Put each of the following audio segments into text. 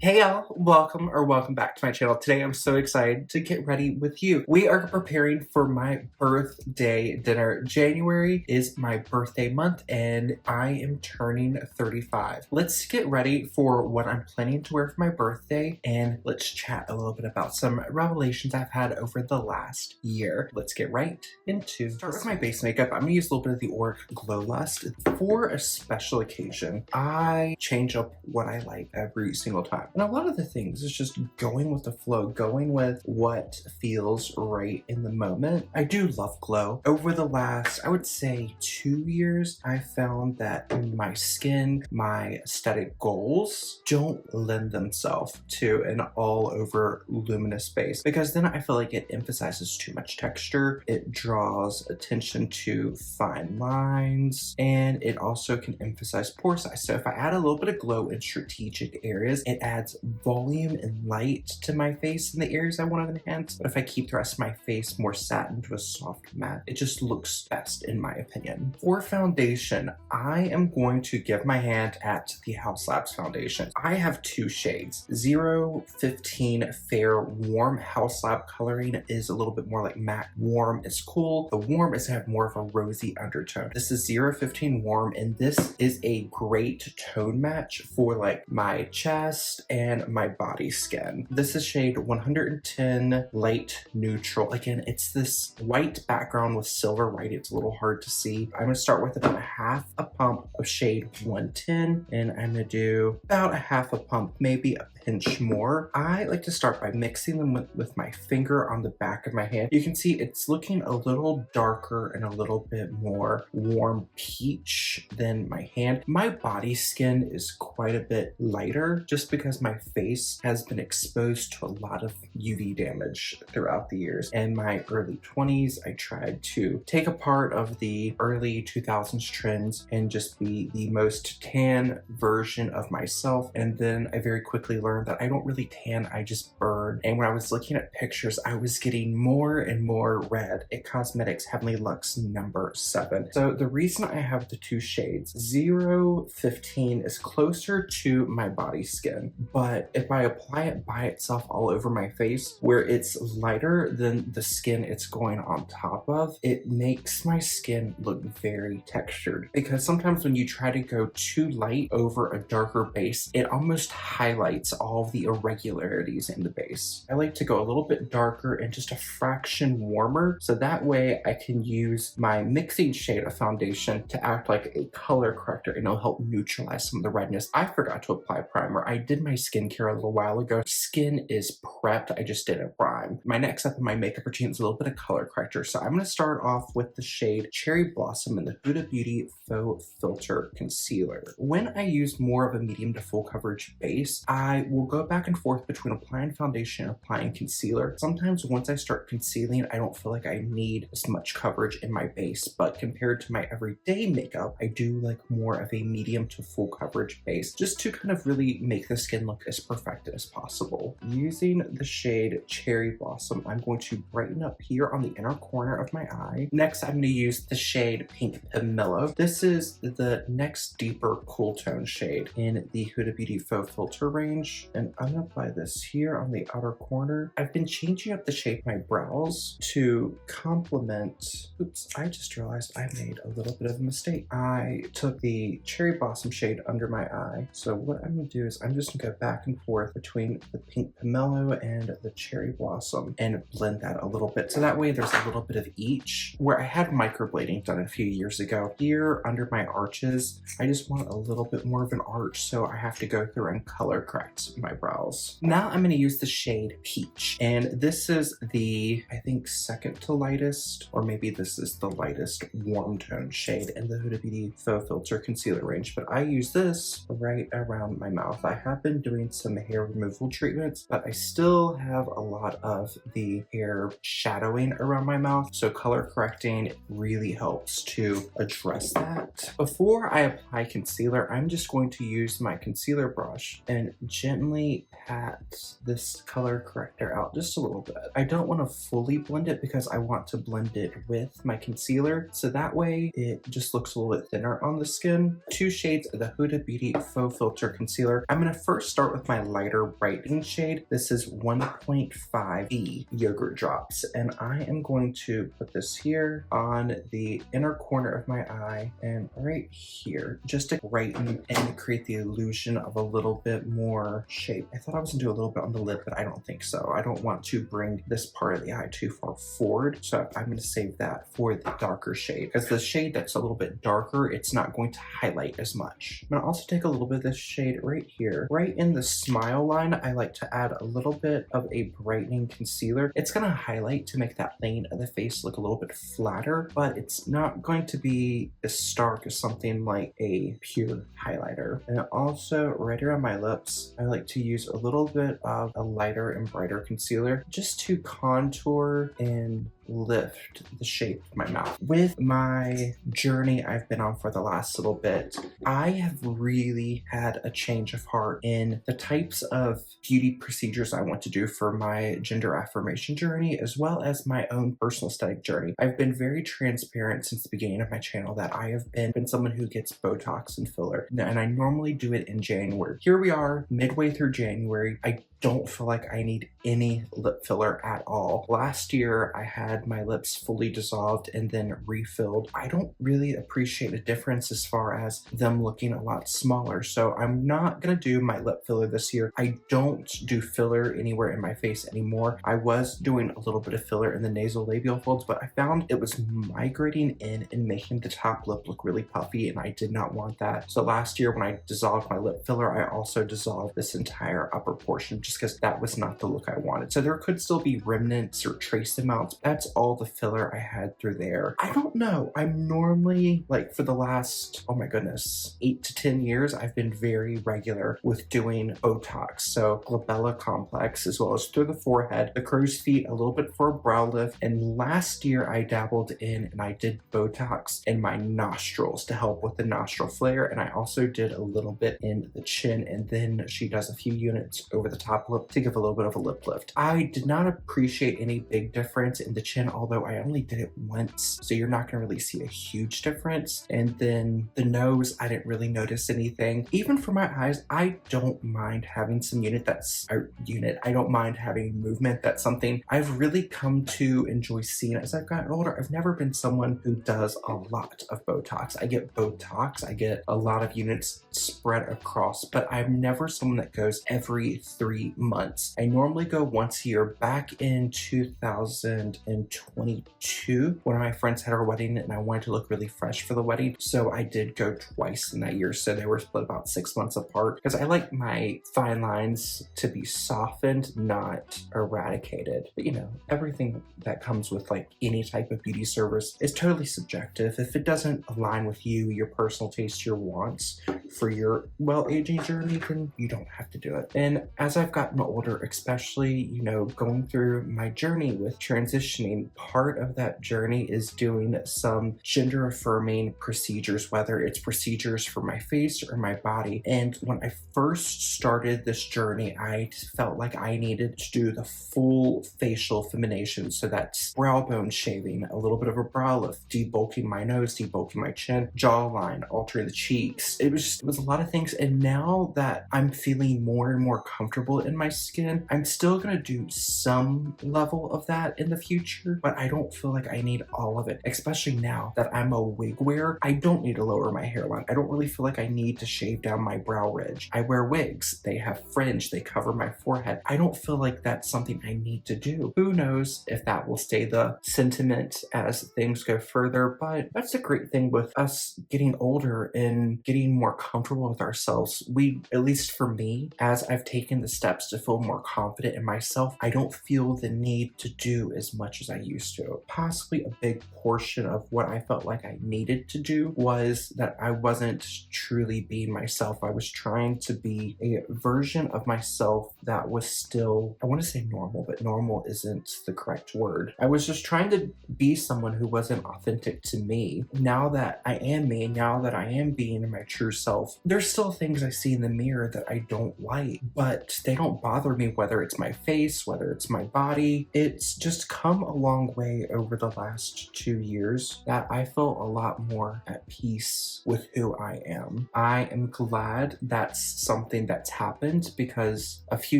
Hey y'all, welcome back to my channel. Today I'm so excited to get ready with you. We are preparing for my birthday dinner. January is my birthday month and I am turning 35. Let's get ready for what I'm planning to wear for my birthday and let's chat a little bit about some revelations I've had over the last year. Let's get right into start with my base makeup. I'm gonna use a little bit of the AURIC Glow Lust. For a special occasion, I change up what I like every single time. And a lot of the things is just going with the flow, going with what feels right in the moment. I do love glow. Over the last, I would say 2 years, I found that my skin, my aesthetic goals don't lend themselves to an all over luminous base because then I feel like it emphasizes too much texture. It draws attention to fine lines and it also can emphasize pore size. So if I add a little bit of glow in strategic areas, it adds volume and light to my face in the areas I want to enhance. But if I keep the rest of my face more satin to a soft matte, it just looks best in my opinion. For foundation, I am going to give my hand at the Haus foundation. I have two shades. 015 Fair Warm Haus coloring is a little bit more like matte. Warm is cool. The warm is have more of a rosy undertone. This is 015 Warm and this is a great tone match for like my chest and my body skin. This is shade 110 Light Neutral. Again, it's this white background with silver white. It's a little hard to see. I'm gonna start with about half a pump of shade 110 and I'm gonna do about a half a pump, maybe a pinch more. I like to start by mixing them with my finger on the back of my hand. You can see it's looking a little darker and a little bit more warm peach than my hand. My body skin is quite a bit lighter just because my face has been exposed to a lot of UV damage throughout the years. In my early 20s, I tried to take a part of the early 2000s trends and just be the most tan version of myself. And then I very quickly learned that I don't really tan, I just burn. And when I was looking at pictures, I was getting more and more red. At Cosmetics Heavenly Luxe number 7. So the reason I have the two shades, 015 is closer to my body skin, but if I apply it by itself all over my face where it's lighter than the skin it's going on top of, it makes my skin look very textured because sometimes when you try to go too light over a darker base, it almost highlights all the irregularities in the base. I like to go a little bit darker and just a fraction warmer so that way I can use my mixing shade of foundation to act like a color corrector and it'll help neutralize some of the redness. I forgot to apply primer. I did my skincare a little while ago. Skin is prepped, I just didn't prime. My next step in my makeup routine is a little bit of color corrector. So I'm going to start off with the shade Cherry Blossom in the Huda Beauty Faux Filter Concealer. When I use more of a medium to full coverage base, I will go back and forth between applying foundation and applying concealer. Sometimes once I start concealing, I don't feel like I need as much coverage in my base, but compared to my everyday makeup, I do like more of a medium to full coverage base just to kind of really make the skin look as perfect as possible. Using the shade Cherry Blossom, I'm going to brighten up here on the inner corner of my eye. Next, I'm going to use the shade Pink Pomelo. This is the next deeper cool tone shade in the Huda Beauty Faux Filter range, and I'm going to apply this here on the outer corner. I've been changing up the shape of my brows to complement. Oops, I just realized I made a little bit of a mistake. I took the Cherry Blossom shade under my eye. So what I'm going to do is I'm just going to go back and forth between the Pink Pomelo and the Cherry Blossom and blend that a little bit. So that way there's a little bit of each. Where I had microblading done a few years ago, here under my arches, I just want a little bit more of an arch. So I have to go through and color correct my brows. Now I'm going to use the shade Peach. And this is the, I think, second to lightest, or maybe this is the lightest warm tone shade in the Huda Beauty Faux Filter Concealer range. But I use this right around my mouth. I have been doing some hair removal treatments, but I still have a lot of the hair shadowing around my mouth. So color correcting really helps to address that. Before I apply concealer, I'm just going to use my concealer brush and gently pat this color corrector out just a little bit. I don't want to fully blend it because I want to blend it with my concealer, so that way it just looks a little bit thinner on the skin. 2 shades of the Huda Beauty Faux Filter Concealer. I'm going to first start with my lighter brightening shade. This is 1.5E Yogurt Drops, and I am going to put this here on the inner corner of my eye and right here, just to brighten and create the illusion of a little bit more shape. I thought I was going to do a little bit on the lid, but I don't think so. I don't want to bring this part of the eye too far forward, so I'm going to save that for the darker shade, because the shade that's a little bit darker, it's not going to highlight as much. I'm going to also take a little bit of this shade right here, right in the smile line. I like to add a little bit of a brightening concealer. It's going to highlight to make that plane of the face look a little bit flatter, but it's not going to be as stark as something like a pure highlighter. And also right around my lips, I like to use a little bit of a lighter and brighter concealer just to contour and lift the shape of my mouth. With my journey I've been on for the last little bit, I have really had a change of heart in the types of beauty procedures I want to do for my gender affirmation journey, as well as my own personal aesthetic journey. I've been very transparent since the beginning of my channel that I have been someone who gets Botox and filler, and I normally do it in January. Here we are, midway through January. I don't feel like I need any lip filler at all. Last year, I had my lips fully dissolved and then refilled. I don't really appreciate a difference as far as them looking a lot smaller, so I'm not gonna do my lip filler this year. I don't do filler anywhere in my face anymore. I was doing a little bit of filler in the nasal labial folds, but I found it was migrating in and making the top lip look really puffy, and I did not want that. So last year when I dissolved my lip filler, I also dissolved this entire upper portion, just because that was not the look I wanted. So there could still be remnants or trace amounts. That's all the filler I had through there. I don't know. I'm normally, like, for the last, oh my goodness, 8 to 10 years, I've been very regular with doing Botox. So glabella complex, as well as through the forehead, the crow's feet, a little bit for a brow lift. And last year I dabbled in and I did Botox in my nostrils to help with the nostril flare. And I also did a little bit in the chin. And then she does a few units over the top lip to give a little bit of a lip lift. I did not appreciate any big difference in the chin, although I only did it once, so you're not gonna really see a huge difference. And then the nose, I didn't really notice anything. Even for my eyes, I don't mind having some I don't mind having movement. That's something I've really come to enjoy seeing as I've gotten older. I've never been someone who does a lot of Botox. I get Botox, I get a lot of units spread across, but I'm never someone that goes every 3 months. I normally go once a year. Back in 2022, one of my friends had her wedding and I wanted to look really fresh for the wedding, so I did go twice in that year. So they were split about 6 months apart because I like my fine lines to be softened, not eradicated. But you know, everything that comes with like any type of beauty service is totally subjective. If it doesn't align with you, your personal taste, your wants for your well-aging journey, then you don't have to do it. And as I've gotten older, especially, you know, going through my journey with transitioning, part of that journey is doing some gender affirming procedures, whether it's procedures for my face or my body. And when I first started this journey, I felt like I needed to do the full facial feminization. So that's brow bone shaving, a little bit of a brow lift, debulking my nose, debulking my chin, jawline, altering the cheeks. It was a lot of things. And now that I'm feeling more and more comfortable in my skin, I'm still gonna do some level of that in the future, but I don't feel like I need all of it, especially now that I'm a wig wearer. I don't need to lower my hairline. I don't really feel like I need to shave down my brow ridge. I wear wigs. They have fringe. They cover my forehead. I don't feel like that's something I need to do. Who knows if that will stay the sentiment as things go further, but that's a great thing with us getting older and getting more comfortable with ourselves. At least for me, as I've taken the steps to feel more confident in myself, I don't feel the need to do as much as I used to. Possibly a big portion of what I felt like I needed to do was that I wasn't truly being myself. I was trying to be a version of myself that was still, I want to say normal, but normal isn't the correct word. I was just trying to be someone who wasn't authentic to me. Now that I am me, now that I am being my true self, there's still things I see in the mirror that I don't like, but they don't bother me, whether it's my face, whether it's my body. It's just come a long way over the last 2 years that I feel a lot more at peace with who I am. I am glad that's something that's happened, because a few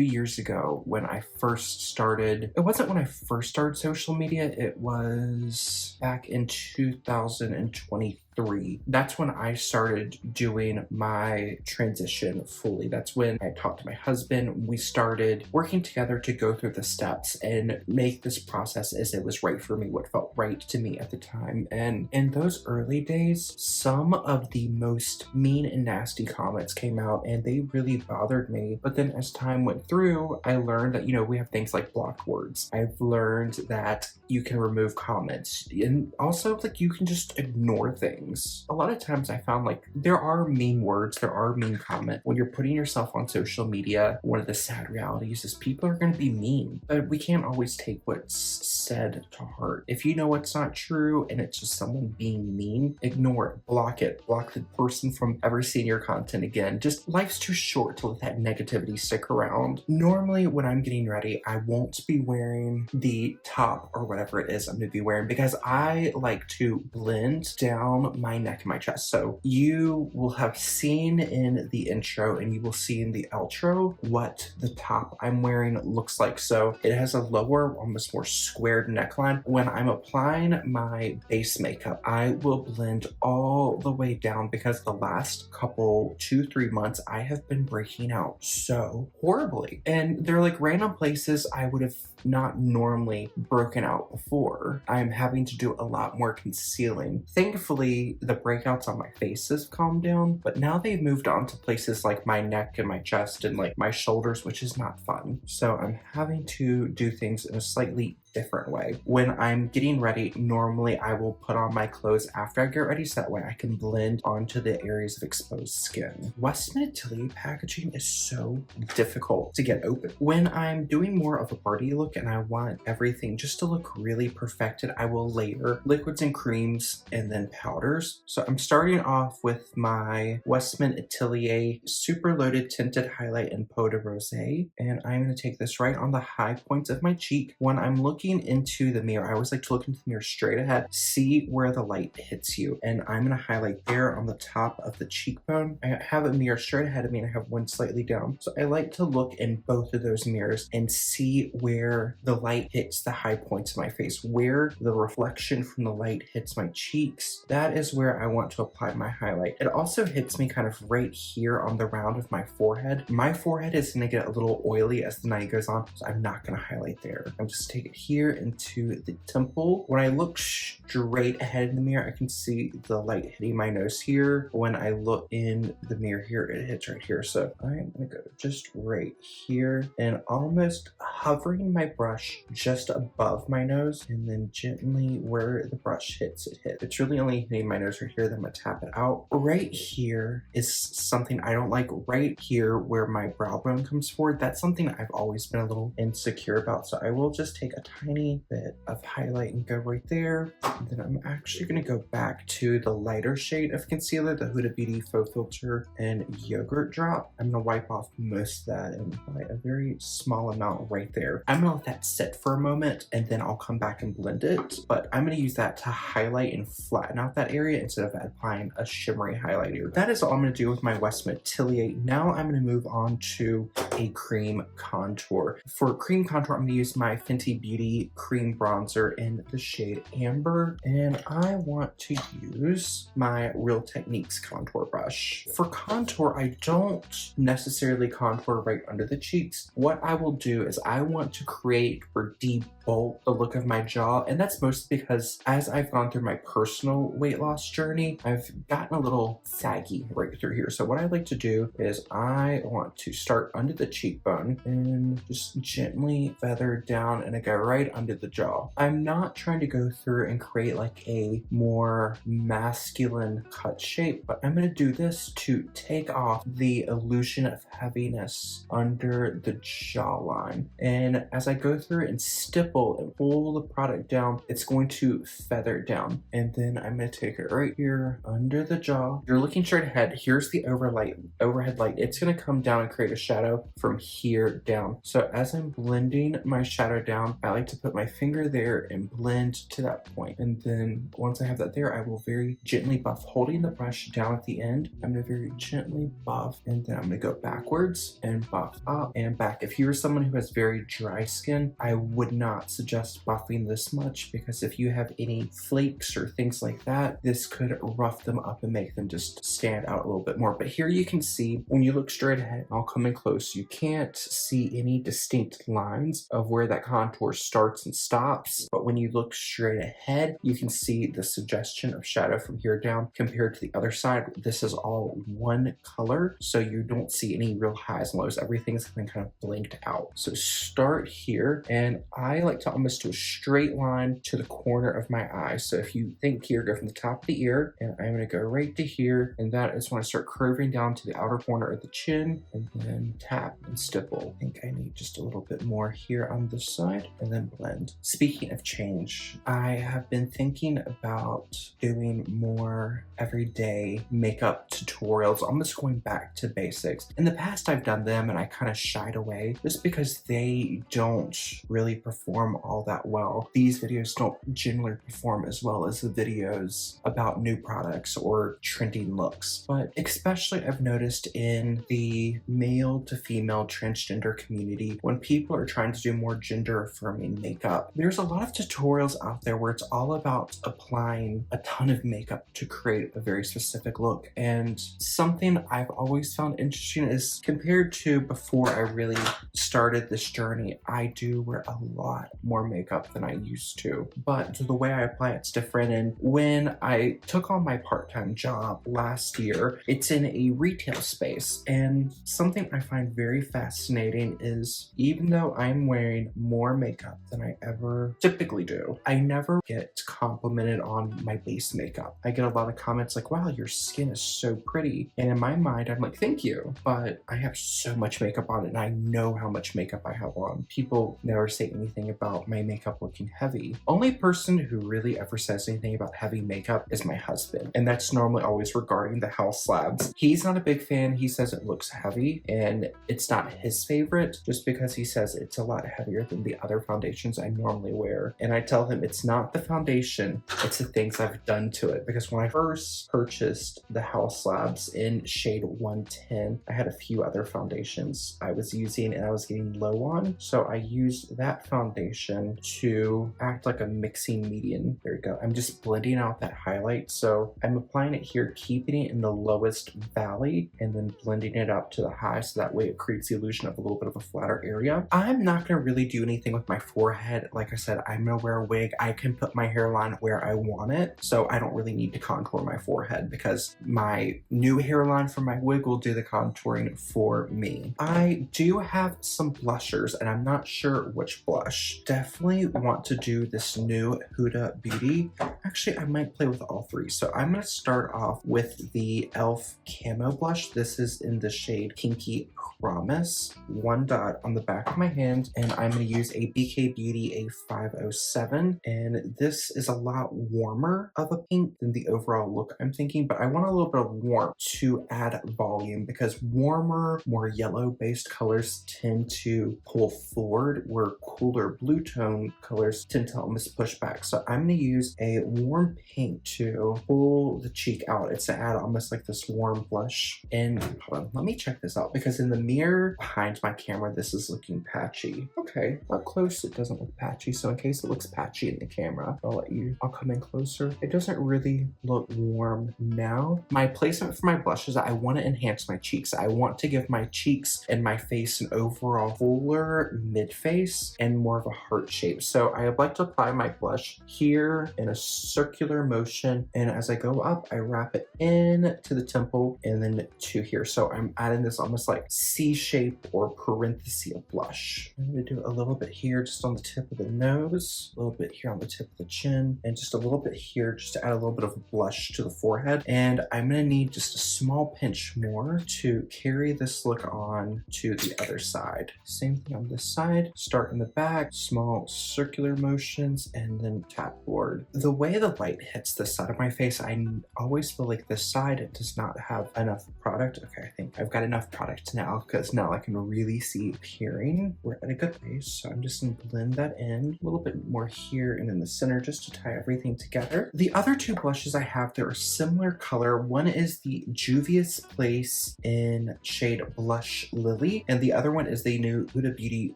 years ago when I first started, it wasn't when I first started social media, it was back in 2023. That's when I started doing my transition fully. That's when I talked to my husband. We started working together to go through the steps and make this process as it was right for me, what felt right to me at the time. And in those early days, some of the most mean and nasty comments came out, and they really bothered me. But then as time went through, I learned that, we have things like blocked words. I've learned that you can remove comments, and also like you can just ignore things. A lot of times I found like there are mean words, there are mean comments. When you're putting yourself on social media, one of the sad realities is people are going to be mean, but we can't always take what's said to heart. If you know what's not true and it's just someone being mean, ignore it, block the person from ever seeing your content again. Just life's too short to let that negativity stick around. Normally when I'm getting ready, I won't be wearing the top or whatever it is I'm going to be wearing, because I like to blend down my neck and my chest. So you will have seen in the intro and you will see in the outro what the top I'm wearing looks like. So it has a lower, almost more squared neckline. When I'm applying my base makeup, I will blend all the way down, because the last couple 2-3 months I have been breaking out so horribly, and they're like random places I would have not normally broken out before. I'm having to do a lot more concealing. Thankfully, the breakouts on my face have calmed down, but now they've moved on to places like my neck and my chest and like my shoulders, which is not fun. So I'm having to do things in a slightly different way. When I'm getting ready, normally I will put on my clothes after I get ready, so that way I can blend onto the areas of exposed skin. Westman Atelier packaging is so difficult to get open. When I'm doing more of a party look and I want everything just to look really perfected, I will layer liquids and creams and then powders. So I'm starting off with my Westman Atelier Super Loaded Tinted Highlight in Peau de Rosé, and I'm going to take this right on the high points of my cheek. When I'm looking into the mirror, I always like to look into the mirror straight ahead, see where the light hits you, and I'm going to highlight there on the top of the cheekbone. I have a mirror straight ahead of me and I have one slightly down, so I like to look in both of those mirrors and see where the light hits the high points of my face, where the reflection from the light hits my cheeks. That is where I want to apply my highlight. It also hits me kind of right here on the round of my forehead. My forehead is going to get a little oily as the night goes on, so I'm not going to highlight there. I'm just take it here into the temple. When I look straight ahead in the mirror, I can see the light hitting my nose here. When I look in the mirror here, it hits right here. So I'm gonna go just right here and almost hovering my brush just above my nose, and then gently where the brush hits, it hits. It's really only hitting my nose right here, then I'm gonna tap it out. Right here is something I don't like. Right here where my brow bone comes forward, that's something I've always been a little insecure about. So I will just take a tiny bit of highlight and go right there. And then I'm actually gonna go back to the lighter shade of concealer, the Huda Beauty Faux Filter and Yogurt Drop. I'm gonna wipe off most of that and apply a very small amount right there. I'm gonna let that sit for a moment and then I'll come back and blend it. But I'm gonna use that to highlight and flatten out that area instead of applying a shimmery highlighter. That is all I'm gonna do with my Westman Atelier. Now I'm gonna move on to a cream contour. For cream contour, I'm gonna use my Fenty Beauty cream bronzer in the shade Amber, and I want to use my Real Techniques contour brush. For contour, I don't necessarily contour right under the cheeks. What I will do is I want to create or debulk sculpt the look of my jaw, and that's mostly because as I've gone through my personal weight loss journey, I've gotten a little saggy right through here. So what I like to do is I want to start under the cheekbone and just gently feather down, and I go right under the jaw. I'm not trying to go through and create like a more masculine cut shape, but I'm going to do this to take off the illusion of heaviness under the jawline. And as I go through and stipple and pull the product down, it's going to feather down. And then I'm going to take it right here under the jaw. You're looking straight ahead. Here's the overhead light. It's going to come down and create a shadow from here down. So as I'm blending my shadow down, I like to put my finger there and blend to that point. And then once I have that there, I will very gently buff, holding the brush down at the end. I'm going to very gently buff, and then I'm going to go backwards and buff up and back. If you're someone who has very dry skin, I would not suggest buffing this much, because if you have any flakes or things like that, this could rough them up and make them just stand out a little bit more. But here you can see, when you look straight ahead, I'll come in close, you can't see any distinct lines of where that contour starts and stops. But when you look straight ahead, you can see the suggestion of shadow from here down compared to the other side. This is all one color, so you don't see any real highs and lows. Everything's been kind of blinked out. So start here, and I like to almost do a straight line to the corner of my eye. So if you think here, go from the top of the ear, and I'm going to go right to here, and that is when I start curving down to the outer corner of the chin, and then tap and stipple. I think I need just a little bit more here on this side, and then blend. Speaking of change, I have been thinking about doing more everyday makeup tutorials, almost going back to basics. In the past, I've done them and I kind of shied away just because they don't really perform all that well. These videos don't generally perform as well as the videos about new products or trending looks. But especially I've noticed in the male to female transgender community, when people are trying to do more gender affirming makeup, there's a lot of tutorials out there where it's all about applying a ton of makeup to create a very specific look. And something I've always found interesting is, compared to before I really started this journey, I do wear a lot more makeup than I used to, but the way I apply it's different. And when I took on my part-time job last year, it's in a retail space, and something I find very fascinating is, even though I'm wearing more makeup than I ever typically do, I never get complimented on my base makeup. I get a lot of comments like, wow, your skin is so pretty. And in my mind, I'm like, thank you. But I have so much makeup on, and I know how much makeup I have on. People never say anything about my makeup looking heavy. Only person who really ever says anything about heavy makeup is my husband. And that's normally always regarding the Haus slabs. He's not a big fan. He says it looks heavy, and it's not his favorite just because he says it's a lot heavier than the other foundations I normally wear. And I tell him it's not the foundation, it's the things I've done to it. Because when I first purchased the Haus slabs in shade 110, I had a few other foundations I was using and I was getting low on. So I used that foundation to act like a mixing medium. There we go. I'm just blending out that highlight. So I'm applying it here, keeping it in the lowest valley, and then blending it up to the high, so that way it creates the illusion of a little bit of a flatter area. I'm not going to really do anything with my forehead. Like I said, I'm going to wear a wig. I can put my hairline where I want it, so I don't really need to contour my forehead because my new hairline from my wig will do the contouring for me. I do have some blushers, and I'm not sure which blush. Definitely want to do this new Huda Beauty. Actually, I might play with all three. So I'm going to start off with the e.l.f. Camo Blush. This is in the shade Pinky Promise. One dot on the back of my hand, and I'm going to use a BK Beauty A507. And this is a lot warmer of a pink than the overall look I'm thinking, but I want a little bit of warmth to add volume, because warmer, more yellow-based colors tend to pull forward, where cooler blue tone colors tend to almost push back. So I'm going to use a warm pink to pull the cheek out. It's to add almost like this warm blush. And hold on, let me check this out, because in the mirror behind my camera, this is looking patchy. Okay, up close it doesn't look patchy, so in case it looks patchy in the camera, I'll come in closer. It doesn't really look warm now. My placement for my blushes, I want to enhance my cheeks. I want to give my cheeks and my face an overall fuller mid-face and more of a heart shape. So I like to apply my blush here in a circular motion, and as I go up, I wrap it in to the temple and then to here. So I'm adding this almost like C shape or parenthesis of blush. I'm gonna do a little bit here just on the tip of the nose, a little bit here on the tip of the chin, and just a little bit here just to add a little bit of blush to the forehead. And I'm gonna need just a small pinch more to carry this look on to the other side. Same thing on this side. Start in the back, small circular motions, and then tap forward. The way the light hits this side of my face, I always feel like this side does not have enough product. Okay, I think I've got enough product now because now I can really see appearing. We're at a good place, so I'm just gonna blend that in a little bit more here and in the center just to tie everything together. The other two blushes I have, they're a similar color. One is the Juvia's Place in shade Blush Lily, and the other one is the new Huda Beauty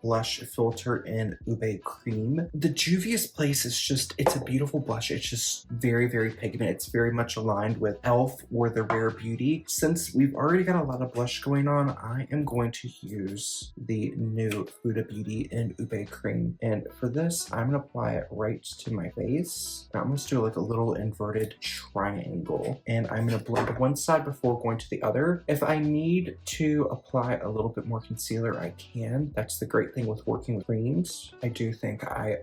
Blush Filter in Ube Cream. The Juvia's Place is just, it's a beautiful blush. It's just very, very pigmented. It's very much aligned with e.l.f. or the Rare Beauty. Since we've already got a lot of blush going on, I am going to use the new Huda Beauty in Ube Cream. And for this, I'm gonna apply it right to my face. Now I'm gonna do like a little inverted triangle, and I'm gonna blend one side before going to the other. If I need to apply a little bit more concealer, I can. That's the great thing with working with creams. I do think I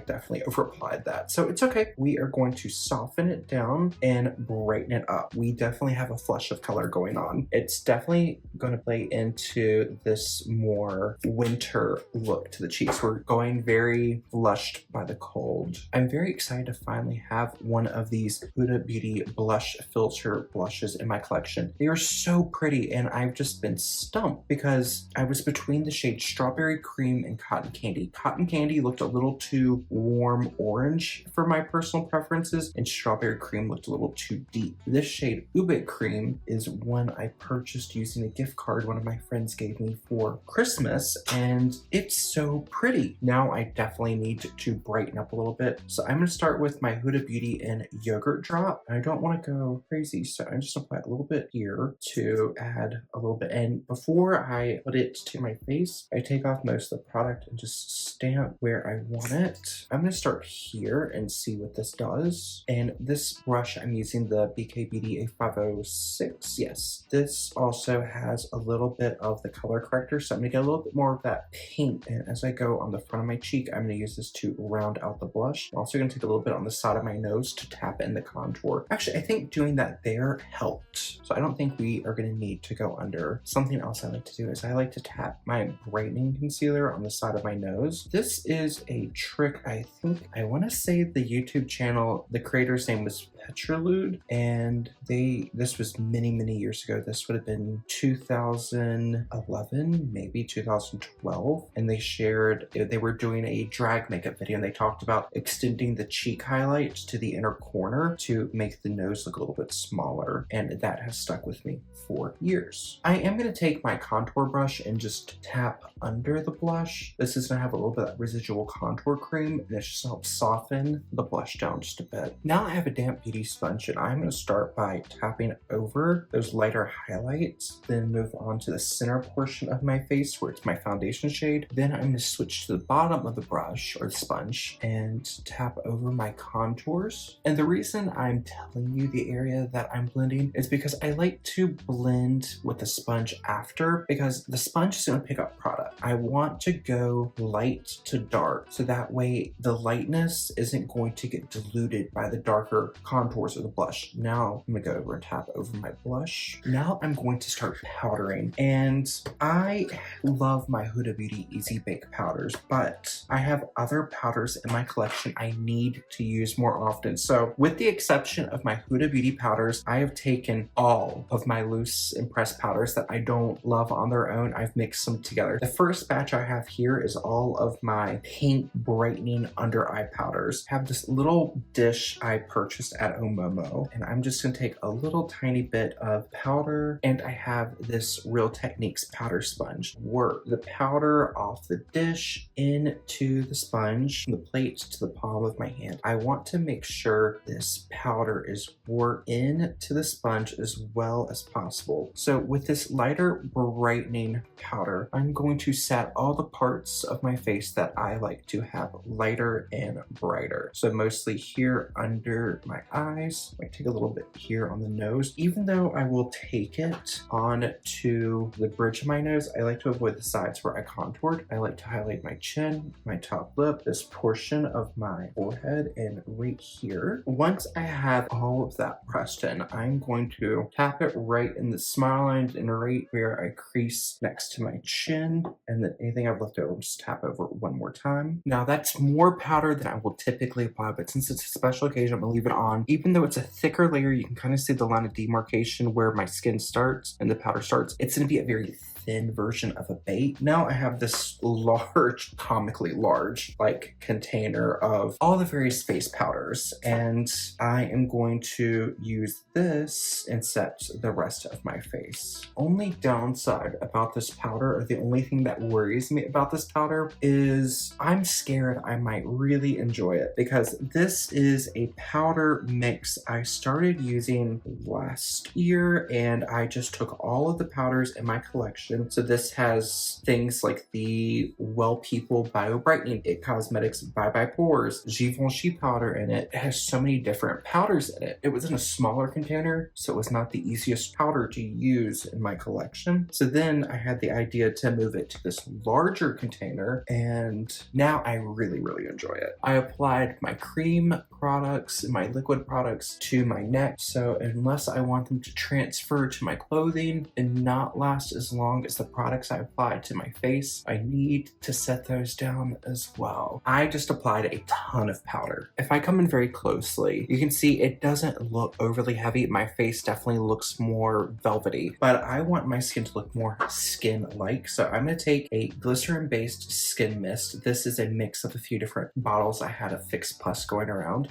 definitely over applied that, so it's okay. We are going to soften it down and brighten it up. We definitely have a flush of color going on. It's definitely going to play into this more winter look to the cheeks. We're going very flushed by the cold. I'm very excited to finally have one of these Huda Beauty Blush Filter blushes in my collection. They are so pretty, and I've just been stumped because I was between the shade Strawberry Cream and Cotton Candy. Cotton Candy looked a little too warm orange for my personal preferences, and Strawberry Cream looked a little too deep. This shade Ube Cream is one I purchased using a gift card one of my friends gave me for Christmas, and it's so pretty. Now I definitely need to brighten up a little bit. So I'm gonna start with my Huda Beauty in Yogurt Drop. I don't wanna go crazy, so I'm just gonna apply a little bit here to add a little bit. And before I put it to my face, I take off most of the product and just stamp where I want it. I'm gonna start here and see what this does. And this brush, I'm using the BK Beauty A506. Yes, this also has a little bit of the color corrector, so I'm gonna get a little bit more of that pink. And as I go on the front of my cheek, I'm gonna use this to round out the blush. I'm also gonna take a little bit on the side of my nose to tap in the contour. Actually, I think doing that there helped. So I don't think we are gonna need to go under. Something else I like to do is I like to tap my brightening concealer on the side of my nose. This is a trick, I think, I wanna say the YouTube channel, the creator's name was Petralude, and this was many years ago. This would have been 2011, maybe 2012, and they were doing a drag makeup video, and they talked about extending the cheek highlights to the inner corner to make the nose look a little bit smaller, and that has stuck with me for years. I am going to take my contour brush and just tap under the blush. This is going to have a little bit of residual contour cream, and it just helps soften the blush down just a bit. Now I have a damp beauty sponge, and I'm going to start by tapping over those lighter highlights, then move on to the center portion of my face where it's my foundation shade. Then I'm going to switch to the bottom of the brush or the sponge and tap over my contours. And the reason I'm telling you the area that I'm blending is because I like to blend with the sponge after, because the sponge is going to pick up product. I want to go light to dark, so that way the lightness isn't going to get diluted by the darker contours of the blush. Now I'm gonna go over and tap over my blush. Now I'm going to start powdering, and I love my Huda Beauty Easy Bake powders, but I have other powders in my collection I need to use more often. So with the exception of my Huda Beauty powders, I have taken all of my loose and pressed powders that I don't love on their own. I've mixed them together. The first batch I have here is all of my pink brightening under eye powders. I have this little dish I purchased at Pomelo. And I'm just gonna take a little tiny bit of powder, and I have this Real Techniques powder sponge. Work the powder off the dish into the sponge, from the plate to the palm of my hand. I want to make sure this powder is worked into the sponge as well as possible. So with this lighter brightening powder, I'm going to set all the parts of my face that I like to have lighter and brighter. So mostly here under my eyes, I take a little bit here on the nose. Even though I will take it on to the bridge of my nose, I like to avoid the sides where I contoured. I like to highlight my chin, my top lip, this portion of my forehead, and right here. Once I have all of that pressed in, I'm going to tap it right in the smile lines and right where I crease next to my chin, and then anything I've left over, I'll just tap over one more time. Now that's more powder than I will typically apply, but since it's a special occasion, I'm gonna leave it on. Even though it's a thicker layer, you can kind of see the line of demarcation where my skin starts and the powder starts. It's gonna be a very thin version of a bait. Now I have this large, comically large, like container of all the various face powders, and I am going to use this and set the rest of my face. Only downside about this powder, or the only thing that worries me about this powder, is I'm scared I might really enjoy it, because this is a powder mix I started using last year, and I just took all of the powders in my collection. So this has things like the Well People Bio Brightening, It Cosmetics Bye Bye Pores, Givenchy powder in it. It has so many different powders in it. It was in a smaller container, so it was not the easiest powder to use in my collection. So then I had the idea to move it to this larger container, and now I really, really enjoy it. I applied my cream products and my liquid products to my neck, so unless I want them to transfer to my clothing and not last as long as the products I applied to my face, I need to set those down as well. I just applied a ton of powder. If I come in very closely, you can see it doesn't look overly heavy. My face definitely looks more velvety, but I want my skin to look more skin-like. So I'm gonna take a glycerin-based skin mist. This is a mix of a few different bottles. I had a Fix Plus going around.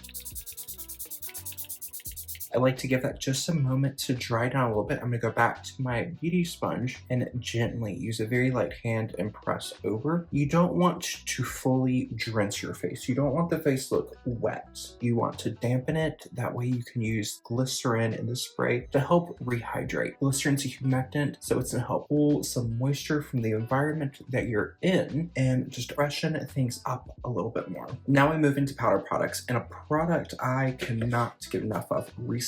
I like to give that just a moment to dry down a little bit. I'm gonna go back to my beauty sponge and gently use a very light hand and press over. You don't want to fully drench your face. You don't want the face to look wet. You want to dampen it. That way you can use glycerin in the spray to help rehydrate. Glycerin's a humectant, so it's gonna help pull some moisture from the environment that you're in and just freshen things up a little bit more. Now I move into powder products, and a product I cannot get enough of recently,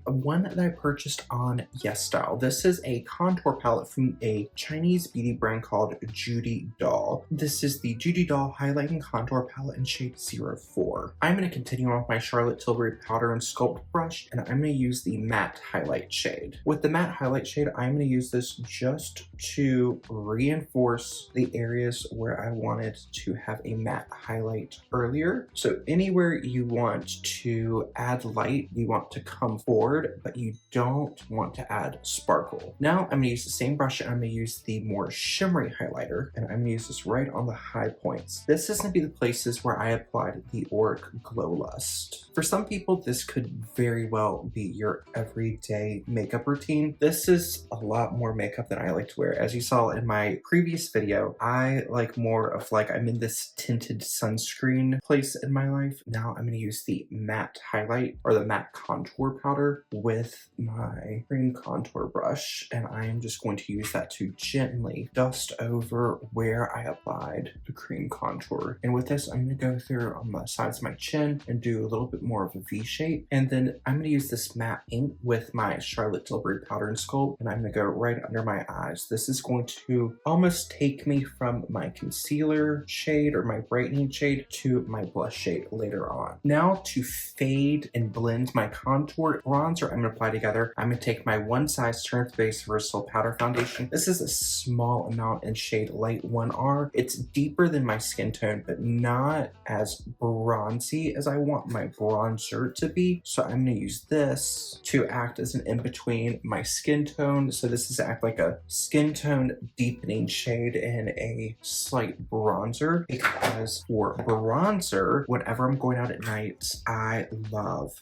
one that I purchased on YesStyle. This is a contour palette from a Chinese beauty brand called Judy Doll. This is the Judy Doll Highlighting Contour Palette in shade 04. I'm going to continue on with my Charlotte Tilbury Powder and Sculpt brush, and I'm going to use the matte highlight shade. With the matte highlight shade, I'm going to use this just to reinforce the areas where I wanted to have a matte highlight earlier. So anywhere you want to add light, you want to come forward, but you don't want to add sparkle. Now I'm gonna use the same brush, and I'm gonna use the more shimmery highlighter, and I'm gonna use this right on the high points. This is gonna be the places where I applied the AURIC Glow Lust. For some people, this could very well be your everyday makeup routine. This is a lot more makeup than I like to wear. As you saw in my previous video, I like more of like, I'm in this tinted sunscreen place in my life. Now I'm gonna use the matte highlight, or the matte contour powder, with my cream contour brush, and I am just going to use that to gently dust over where I applied the cream contour. And with this, I'm going to go through on the sides of my chin and do a little bit more of a V shape, and then I'm going to use this matte ink with my Charlotte Tilbury Powder and Sculpt, and I'm going to go right under my eyes. This is going to almost take me from my concealer shade or my brightening shade to my blush shade later on. Now to fade and blend my contour, contour, bronzer I'm gonna apply together. I'm gonna take my One Size Strength Base Versatile Powder Foundation. This is a small amount in shade Light 1R. It's deeper than my skin tone, but not as bronzy as I want my bronzer to be. So I'm gonna use this to act as an in-between my skin tone. So this is act like a skin tone deepening shade and a slight bronzer, because for bronzer, whenever I'm going out at night, I love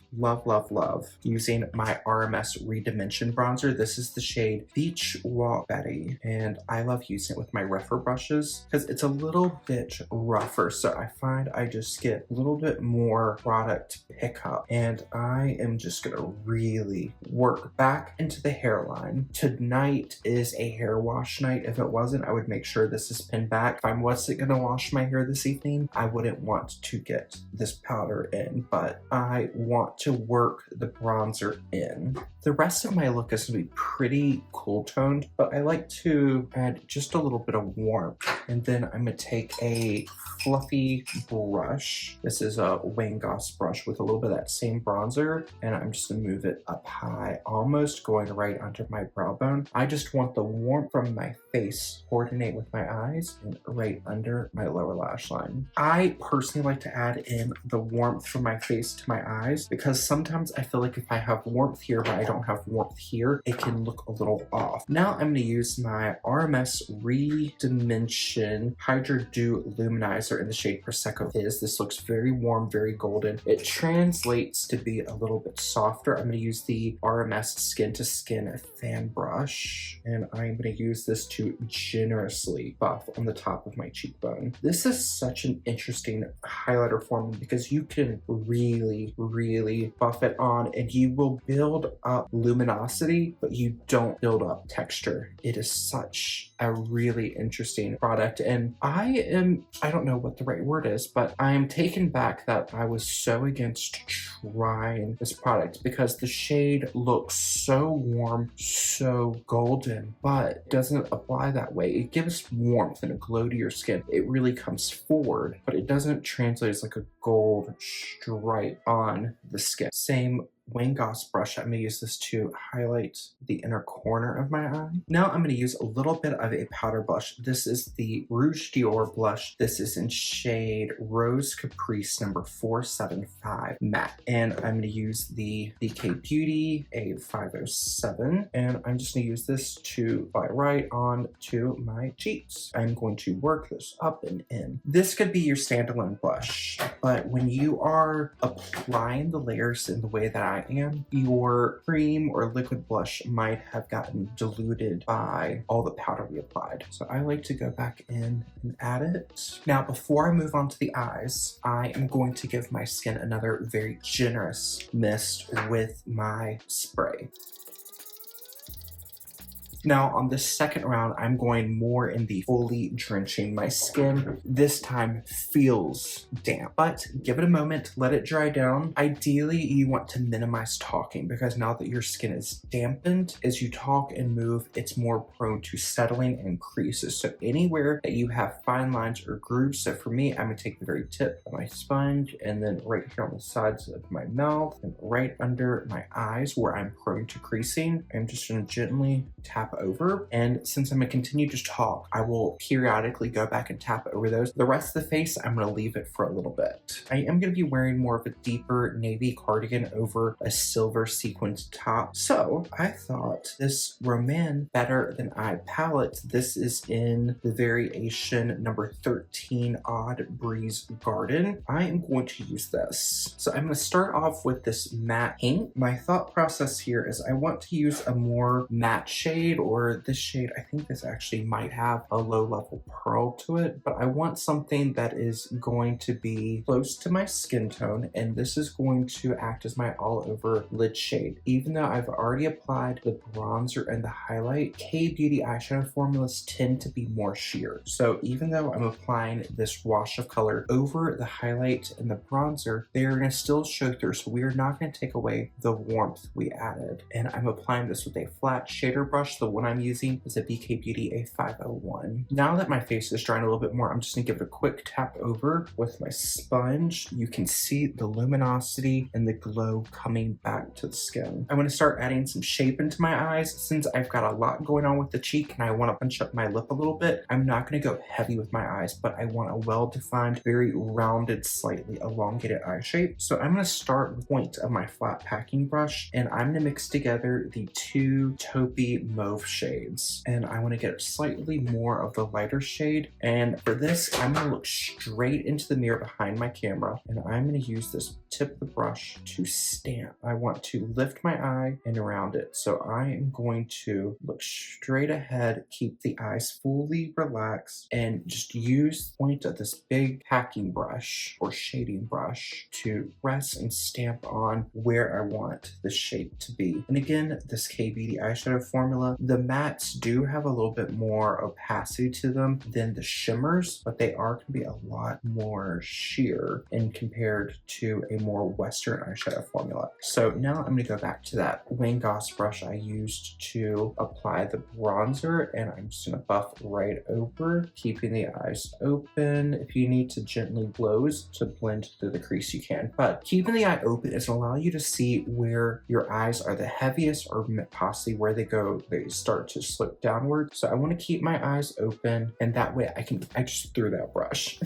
using my RMS Redimension bronzer. This is the shade Beach Walk Betty, and I love using it with my rougher brushes because it's a little bit rougher, so I find I just get a little bit more product pickup, and I am just gonna really work back into the hairline. Tonight is a hair wash night. If it wasn't, I would make sure this is pinned back. If I wasn't gonna wash my hair this evening, I wouldn't want to get this powder in, but I want to work the bronzer in. The rest of my look is gonna be pretty cool toned, but I like to add just a little bit of warmth. And then I'm gonna take a fluffy brush. This is a Wayne Goss brush with a little bit of that same bronzer, and I'm just gonna move it up high, almost going right under my brow bone. I just want the warmth from my face coordinate with my eyes and right under my lower lash line. I personally like to add in the warmth from my face to my eyes, because sometimes I feel like if I have warmth here but I don't have warmth here, it can look a little off. Now I'm gonna use my RMS Redimension Hydra Dew Luminizer in the shade Prosecco Fizz. This looks very warm, very golden. It translates to be a little bit softer. I'm gonna use the RMS Skin to Skin fan brush, and I'm gonna use this to generously buff on the top of my cheekbone. This is such an interesting highlighter formula because you can really buff it on and you will build up luminosity, but you don't build up texture. It is such a really interesting product, and I don't know what the right word is, but I am taken back that I was so against trying this product because the shade looks so warm, so golden, but doesn't apply that way. It gives warmth and a glow to your skin. It really comes forward, but it doesn't translate as like a gold stripe on the skin. Same Wayne Goss brush. I'm going to use this to highlight the inner corner of my eye. Now I'm going to use a little bit of a powder blush. This is the Rouge Dior blush. This is in shade Rose Caprice number 475 matte. And I'm going to use the BK Beauty A507. And I'm just going to use this to apply right on to my cheeks. I'm going to work this up and in. This could be your standalone blush, but when you are applying the layers in the way that I am, your cream or liquid blush might have gotten diluted by all the powder we applied. So I like to go back in and add it. Now, before I move on to the eyes, I am going to give my skin another very generous mist with my spray. Now on this second round, I'm going more in the fully drenching. My skin this time feels damp, but give it a moment, let it dry down. Ideally, you want to minimize talking because now that your skin is dampened, as you talk and move, it's more prone to settling and creases. So anywhere that you have fine lines or grooves, so for me, I'm gonna take the very tip of my sponge and then right here on the sides of my mouth and right under my eyes where I'm prone to creasing, I'm just gonna gently tap over. And since I'm gonna continue to talk, I will periodically go back and tap over those. The rest of the face, I'm gonna leave it for a little bit. I am gonna be wearing more of a deeper navy cardigan over a silver sequined top. So I thought this rom&nd Better Than I palette, this is in the variation number 13 Odd Breeze Garden. I am going to use this. So I'm gonna start off with this matte pink. My thought process here is I want to use a more matte shade, or this shade, I think this actually might have a low level pearl to it, but I want something that is going to be close to my skin tone, and this is going to act as my all over lid shade. Even though I've already applied the bronzer and the highlight, K-Beauty eyeshadow formulas tend to be more sheer. So even though I'm applying this wash of color over the highlight and the bronzer, they're gonna still show through. So we are not gonna take away the warmth we added. And I'm applying this with a flat shader brush. The The one I'm using is a BK Beauty A501. Now that my face is drying a little bit more, I'm just gonna give it a quick tap over with my sponge. You can see the luminosity and the glow coming back to the skin. I'm gonna start adding some shape into my eyes. Since I've got a lot going on with the cheek and I wanna punch up my lip a little bit, I'm not gonna go heavy with my eyes, but I want a well-defined, very rounded, slightly elongated eye shape. So I'm gonna start with the point of my flat packing brush, and I'm gonna mix together the two taupey mauve shades. And I wanna get slightly more of the lighter shade. And for this, I'm gonna look straight into the mirror behind my camera, and I'm gonna use this tip of the brush to stamp. I want to lift my eye and around it. So I am going to look straight ahead, keep the eyes fully relaxed, and just use the point of this big packing brush or shading brush to press and stamp on where I want the shape to be. And again, this K-Beauty eyeshadow formula, the mattes do have a little bit more opacity to them than the shimmers, but they are going to be a lot more sheer in compared to a more Western eyeshadow formula. So now I'm going to go back to that Wayne Goss brush I used to apply the bronzer, and I'm just going to buff right over, keeping the eyes open. If you need to gently close to blend through the crease, you can, but keeping the eye open is going to allow you to see where your eyes are the heaviest or possibly where they start to slip downward. So I want to keep my eyes open, and that way I just threw that brush.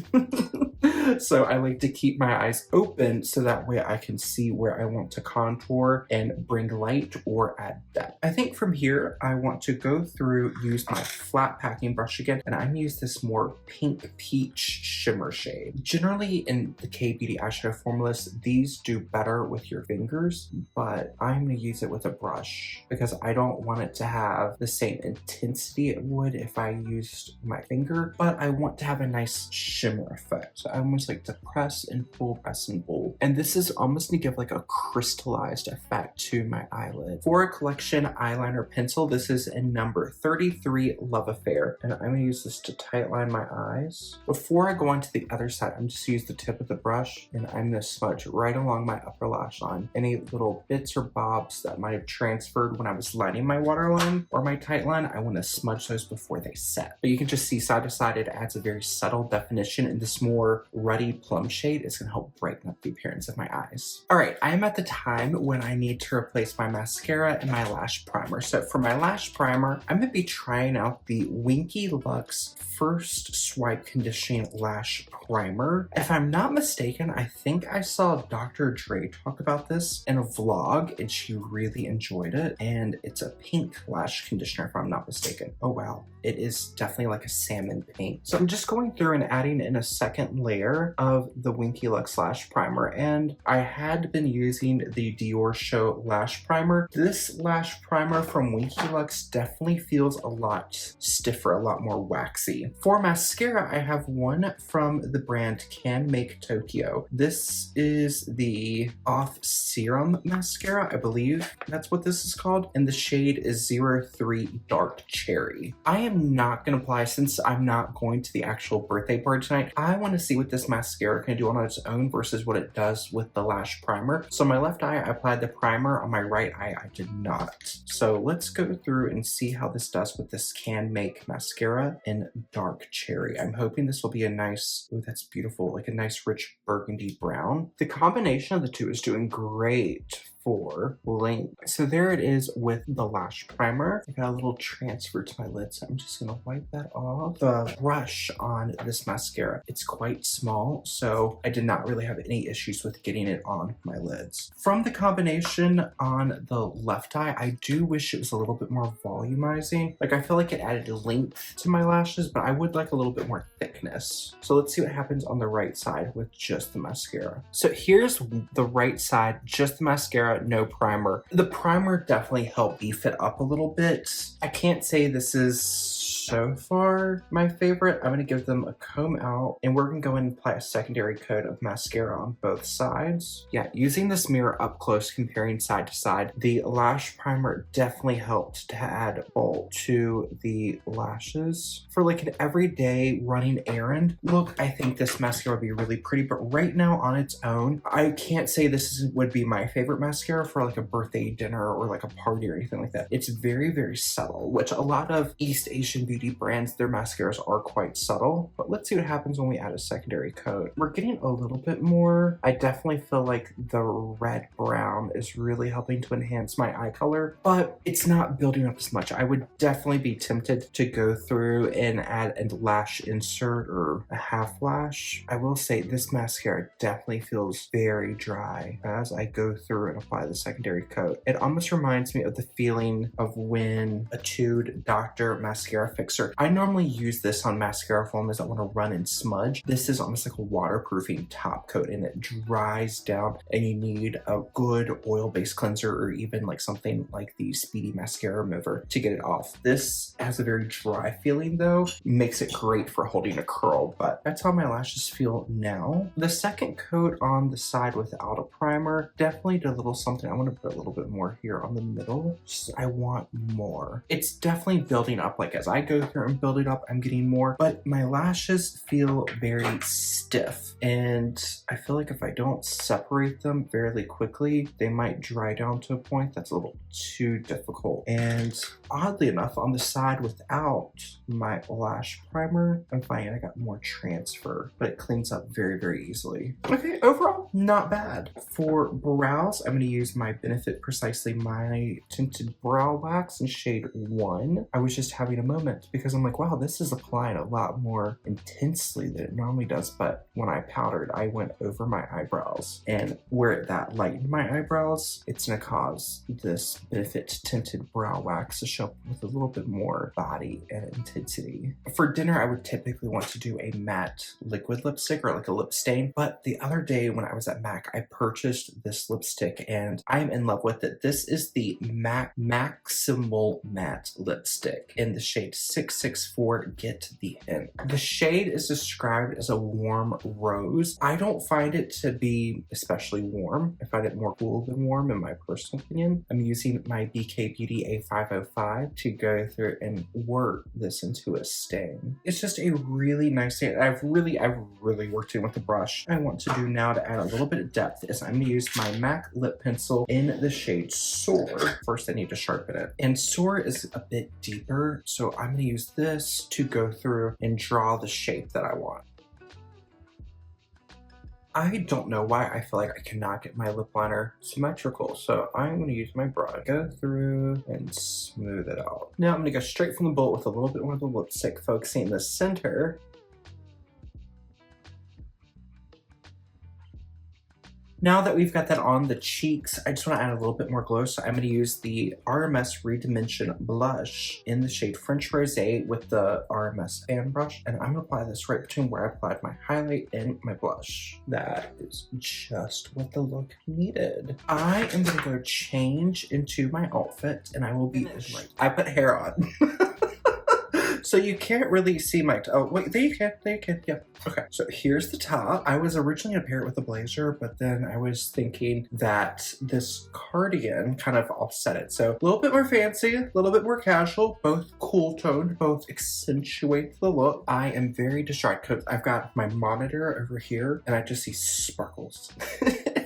So I like to keep my eyes open so that way I can see where I want to contour and bring light or add depth. I think from here, I want to go through, use my flat packing brush again, and I'm gonna use this more pink peach shimmer shade. Generally in the K-Beauty eyeshadow formulas, these do better with your fingers, but I'm gonna use it with a brush because I don't want it to have the same intensity it would if I used my finger, but I want to have a nice shimmer effect. So I almost like to press and pull, press and pull. And this is almost gonna give like a crystallized effect to my eyelid. For a collection eyeliner pencil, this is in number 33 Love Affair. And I'm gonna use this to tightline my eyes. Before I go on to the other side, I'm just gonna use the tip of the brush, and I'm gonna smudge right along my upper lash line. Any little bits or bobs that might have transferred when I was lining my waterline or my tight line, I wanna smudge those before they set. But you can just see side to side, it adds a very subtle definition, and this more ruddy plum shade is gonna help brighten up the appearance of my eyes. All right, I am at the time when I need to replace my mascara and my lash primer. So for my lash primer, I'm gonna be trying out the Winky Lux First Swipe Conditioning Lash Primer. If I'm not mistaken, I think I saw Dr. Dre talk about this in a vlog, and she really enjoyed it. And it's a pink lash conditioner, if I'm not mistaken. Oh wow, it is definitely like a salmon pink. So I'm just going through and adding in a second layer of the Winky Lux Lash Primer. And I had been using the Dior Show Lash Primer. This lash primer from Winky Lux definitely feels a lot stiffer, a lot more waxy. For mascara, I have one from the brand Can Make Tokyo. This is the Off Serum Mascara, I believe that's what this is called, and the shade is 03 Dark Cherry. I am not going to apply, since I'm not going to the actual birthday party tonight, I want to see what this mascara can do on its own versus what it does with the lash primer. So my left eye, I applied the primer. On my right eye, I did not. So let's go through and see how this does with this Can Make Mascara in Dark Cherry. I'm hoping this will be a nice, oh, that's beautiful, like a nice rich burgundy brown. The combination of the two is doing great for length. So there it is with the lash primer. I got a little transfer to my lid, so I'm just gonna wipe that off. The brush on this mascara, it's quite small, so I did not really have any issues with getting it on my lids. From the combination on the left eye, I do wish it was a little bit more volumizing. Like, I feel like it added length to my lashes, but I would like a little bit more thickness. So let's see what happens on the right side with just the mascara. So here's the right side, just the mascara, no primer. The primer definitely helped beef it up a little bit. I can't say this is so far my favorite. I'm gonna give them a comb out, and we're gonna go in and apply a secondary coat of mascara on both sides. Yeah, using this mirror up close, comparing side to side, the lash primer definitely helped to add bulk to the lashes. For like an everyday running errand look, I think this mascara would be really pretty, but right now on its own, I can't say would be my favorite mascara for like a birthday dinner or like a party or anything like that. It's very, very subtle, which a lot of East Asian beauty brands, their mascaras are quite subtle, but let's see what happens when we add a secondary coat. We're getting a little bit more. I definitely feel like the red brown is really helping to enhance my eye color, but it's not building up as much. I would definitely be tempted to go through and add a lash insert or a half lash. I will say this mascara definitely feels very dry as I go through and apply the secondary coat. It almost reminds me of the feeling of when a Tude Dr. Mascara Fixer. I normally use this on mascara formulas that want to run and smudge. This is almost like a waterproofing top coat, and it dries down, and you need a good oil-based cleanser or even like something like the Speedy Mascara Remover to get it off. This has a very dry feeling though, makes it great for holding a curl, but that's how my lashes feel now. The second coat on the side without a primer definitely did a little something. I want to put a little bit more here on the middle. Just, I want more. It's definitely building up. Like as I go through and build it up, I'm getting more, but my lashes feel very stiff, and I feel like if I don't separate them fairly quickly, they might dry down to a point that's a little too difficult. And oddly enough, on the side without my lash primer, I'm finding I got more transfer, but it cleans up very, very easily. Okay, overall, not bad. For brows, I'm going to use my Benefit Precisely My Tinted Brow Wax in shade 1. I was just having a moment because I'm like, wow, this is applying a lot more intensely than it normally does, but when I powdered, I went over my eyebrows, and where that lightened my eyebrows, it's going to cause this Benefit Tinted Brow Wax to show up with a little bit more body and intensity. For dinner, I would typically want to do a matte liquid lipstick or like a lip stain, but the other day when I was at MAC, I purchased this lipstick and I'm in love with it. This is the MAC Maximal Matte Lipstick in the shade 664 Get the Hint. The shade is described as a warm rose. I don't find it to be especially warm. I find it more cool than warm in my personal opinion. I'm using my BK Beauty A505 to go through and work this into a stain. It's just a really nice stain. I've really worked in with the brush. I want to do now to add a little bit of depth is I'm going to use my MAC lip pencil in the shade Soar. First, I need to sharpen it. And Soar is a bit deeper, so I'm going to use this to go through and draw the shape that I want. I don't know why I feel like I cannot get my lip liner symmetrical, so I'm going to use my brush, go through and smooth it out. Now I'm going to go straight from the bullet with a little bit more of the lipstick, focusing the center. Now that we've got that on the cheeks, I just want to add a little bit more glow, so I'm going to use the RMS Redimension Blush in the shade French Rosé with the RMS fan brush, and I'm going to apply this right between where I applied my highlight and my blush. That is just what the look needed. I am going to go change into my outfit, and I will be right. I put hair on. So you can't really see my, oh wait, there you can, yeah. Okay, so here's the top. I was originally gonna pair it with a blazer, but then I was thinking that this cardigan kind of offset it. So a little bit more fancy, a little bit more casual, both cool toned, both accentuate the look. I am very distracted because I've got my monitor over here and I just see sparkles.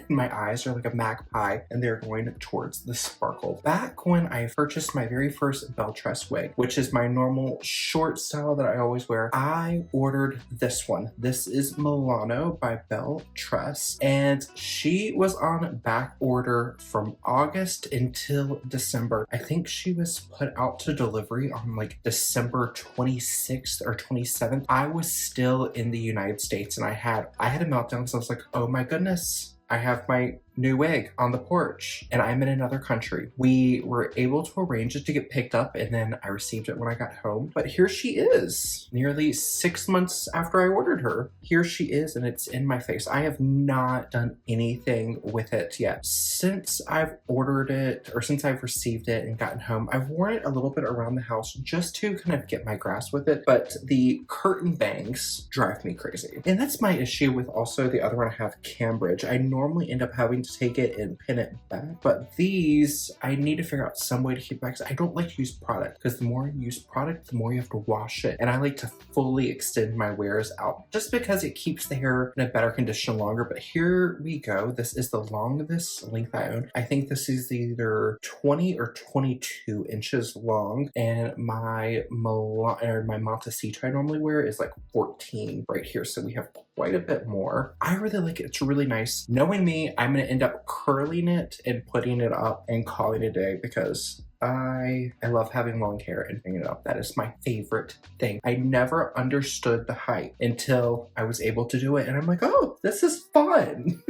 My eyes are like a magpie and they're going towards the sparkle. Back when I purchased my very first bell tress wig, which is my normal short style that I always wear, I ordered this one. This is Milano by Belle Tress, and she was on back order from August until December. I think she was put out to delivery on like December 26th or 27th. I was still in the United States and I had a meltdown because I was like, oh my goodness, I have my new wig on the porch, and I'm in another country. We were able to arrange it to get picked up, and then I received it when I got home. But here she is, nearly 6 months after I ordered her. Here she is, and it's in my face. I have not done anything with it yet. Since I've ordered it, or since I've received it and gotten home, I've worn it a little bit around the house just to kind of get my grasp with it, but the curtain bangs drive me crazy. And that's my issue with also the other one I have, Cambridge. I normally end up having to take it and pin it back, but these, I need to figure out some way to keep back. I don't like to use product, because the more you use product, the more you have to wash it. And I like to fully extend my wears out just because it keeps the hair in a better condition longer. But here we go. This is the longest length I own. I think this is either 20 or 22 inches long, and my Montecito I normally wear is like 14 right here, so we have quite a bit more. I really like it. It's really nice. Knowing me, I'm gonna end up curling it and putting it up and calling it a day, because I love having long hair and bringing it up. That is my favorite thing. I never understood the hype until I was able to do it, and I'm like, oh, this is fun.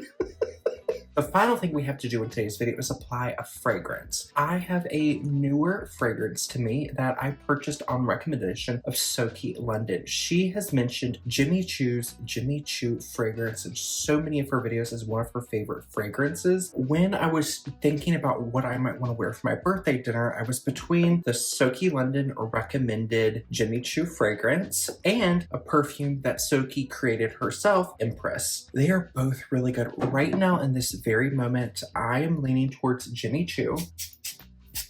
The final thing we have to do in today's video is apply a fragrance. I have a newer fragrance to me that I purchased on recommendation of Soaky London. She has mentioned Jimmy Choo's Jimmy Choo fragrance in so many of her videos as one of her favorite fragrances. When I was thinking about what I might want to wear for my birthday dinner, I was between the Soaky London recommended Jimmy Choo fragrance and a perfume that Soaky created herself, Empress. They are both really good. Right now in this very moment, I am leaning towards Jimmy Choo.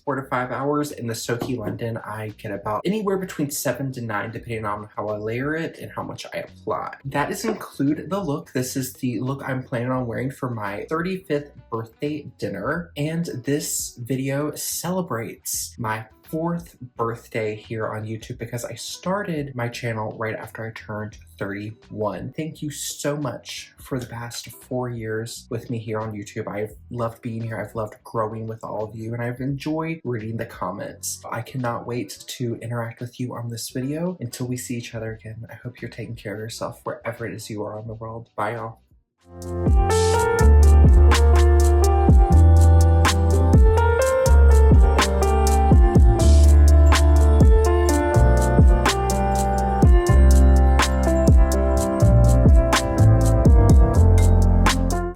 4 to 5 hours. In the Soaky London, I get about anywhere between 7 to 9, depending on how I layer it and how much I apply. That does include the look. This is the look I'm planning on wearing for my 35th birthday dinner. And this video celebrates my 4th birthday here on YouTube, because I started my channel right after I turned 31. Thank you so much for the past 4 years with me here on YouTube. I've loved being here. I've loved growing with all of you, and I've enjoyed reading the comments. I cannot wait to interact with you on this video. Until we see each other again, I hope you're taking care of yourself wherever it is you are in the world. Bye, y'all.